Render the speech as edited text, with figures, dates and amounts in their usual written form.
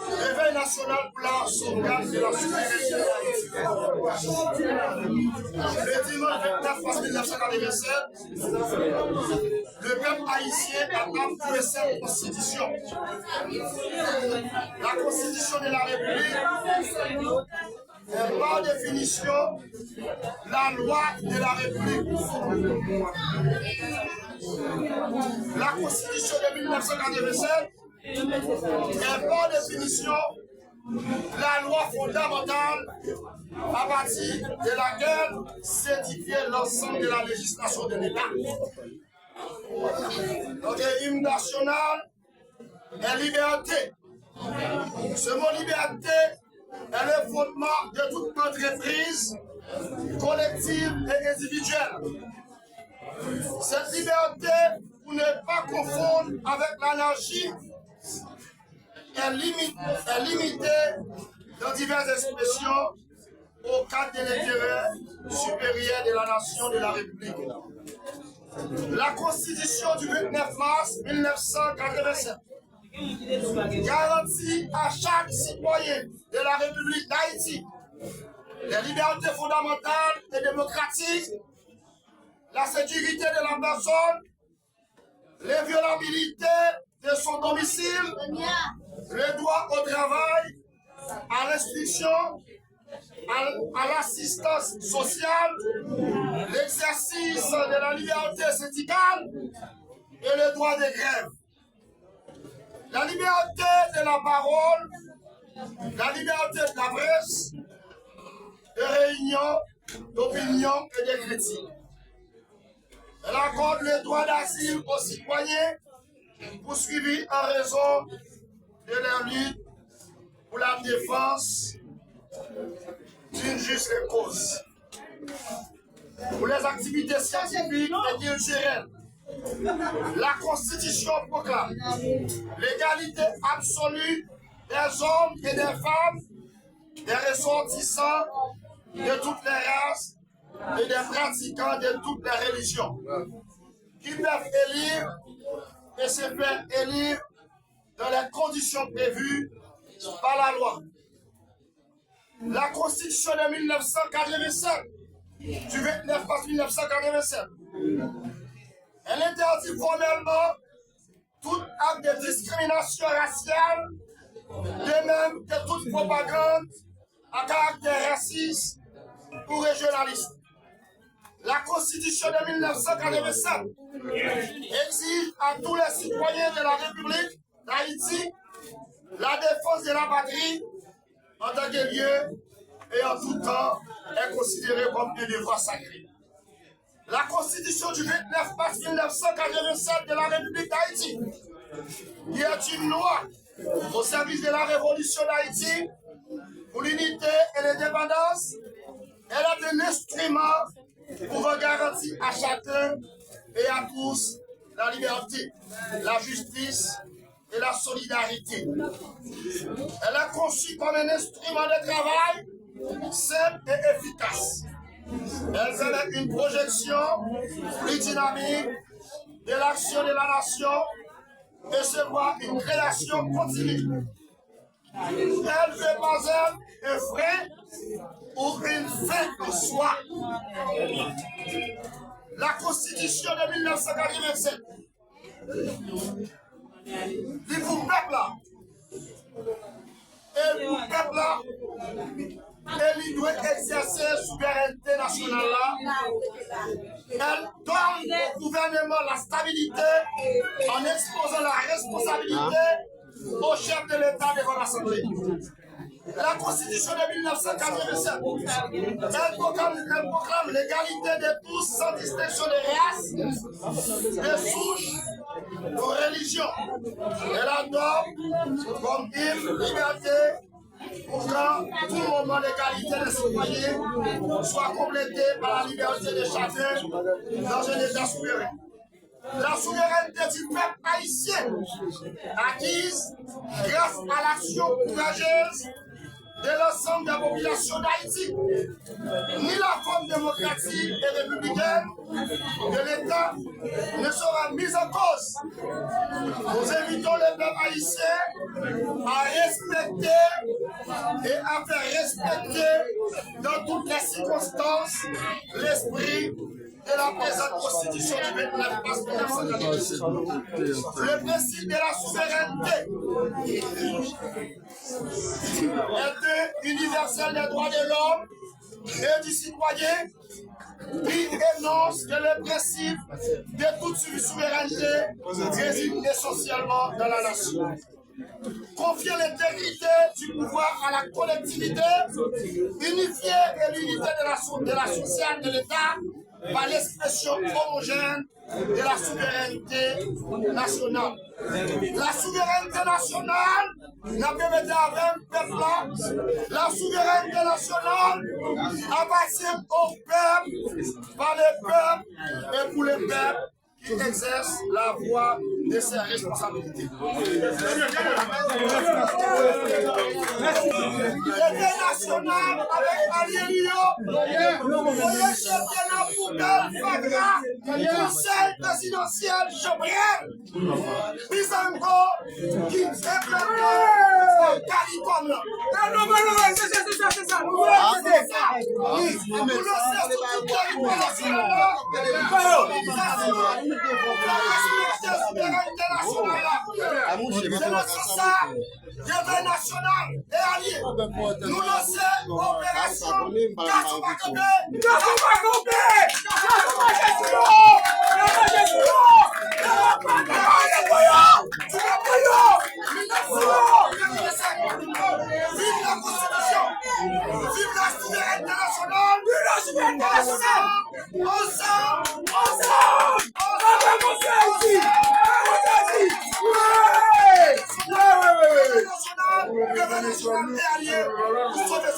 Réveil national pour la sauvegarde de la souveraineté de l'Haïti. Le dimanche 29 mars 1997, le peuple haïtien a approuvé cette constitution. La constitution de la République est par définition la loi de la République. La constitution de 1987 est par définition la loi fondamentale à partir de laquelle s'édifie l'ensemble de la législation de l'État. Notre hymne national est liberté. Ce mot liberté est le fondement de toute entreprise collective et individuelle. Cette liberté, pour ne pas confondre avec l'anarchie, est limitée dans diverses expressions au cadre de l'intérêt supérieur de la nation de la République. La Constitution du 29 mars 1987 garantit à chaque citoyen de la République d'Haïti les libertés fondamentales et démocratiques, la sécurité de la personne, l'inviolabilité de son domicile, le droit au travail, à l'instruction, à l'assistance sociale, l'exercice de la liberté syndicale et le droit de grève. La liberté de la parole, la liberté de la presse, de réunion, d'opinion et de critique. Elle accorde le droit d'asile aux citoyens poursuivis en raison de leur lutte pour la défense d'une juste cause. Pour les activités scientifiques et culturelles, la Constitution proclame l'égalité absolue des hommes et des femmes, des ressortissants de toutes les races et des pratiquants de toutes les religions, qui peuvent élire et se faire élire dans les conditions prévues par la loi. La Constitution de 1987, du 29 mars 1987, elle interdit formellement tout acte de discrimination raciale, de même que toute propagande à caractère raciste ou régionaliste. La Constitution de 1987 exige à tous les citoyens de la République d'Haïti la défense de la patrie en tant que lieu et en tout temps est considérée comme un devoir sacré. La Constitution du 29 mars 1987 de la République d'Haïti, qui est une loi au service de la révolution d'Haïti pour l'unité et l'indépendance, elle est un instrument pour garantir à chacun et à tous la liberté, la justice et la solidarité. Elle est conçue comme un instrument de travail simple et efficace. Elle permet une projection plus dynamique de l'action de la nation et se voit une création continue. Elle ne fait pas un frein ou une fin en soi. La Constitution de 1987 dit pour le peuple là, et pour le peuple là, elle doit exercer la souveraineté nationale là. Elle donne au gouvernement la stabilité en exposant la responsabilité au chef de l'État devant l'Assemblée. La Constitution de 1987, elle proclame l'égalité de tous sans distinction de race, de souche ou religion. Elle adopte comme hymne liberté pour qu'à tout moment l'égalité des citoyens soit complétée par la liberté de chacun dans un État souverain. La souveraineté du peuple haïtien, acquise grâce à l'action courageuse de l'ensemble des populations d'Haïti, ni la forme démocratique et républicaine de l'État ne sera mise en cause. Nous invitons le peuple haïtien à respecter et à faire respecter dans toutes les circonstances l'esprit de la présente constitution du 29 mars 1996. Le principe de la souveraineté est universel des droits de l'homme et du citoyen qui énonce que le principe de toute souveraineté réside essentiellement dans la nation. Confier l'intégrité du pouvoir à la collectivité, unifier et l'unité de la sociale de l'État par l'expression homogène de la souveraineté nationale. La souveraineté nationale n'a pas été avec un peuple. La souveraineté nationale appartient au peuple, par le peuple et pour le peuple qui exerce la voie de ses responsabilités. L'État national avec Alielio, le championnat poubelle Fagra, conseil présidentiel Jobriel, Bizango, qui implémente le Calicom. C'est ça. C'est notre ça, réveil national et allié. Nous lançons l'opération Kassouba-Kambé. Vive la Constitution, vive la souveraineté nationale, ensemble. National et allié pour sauver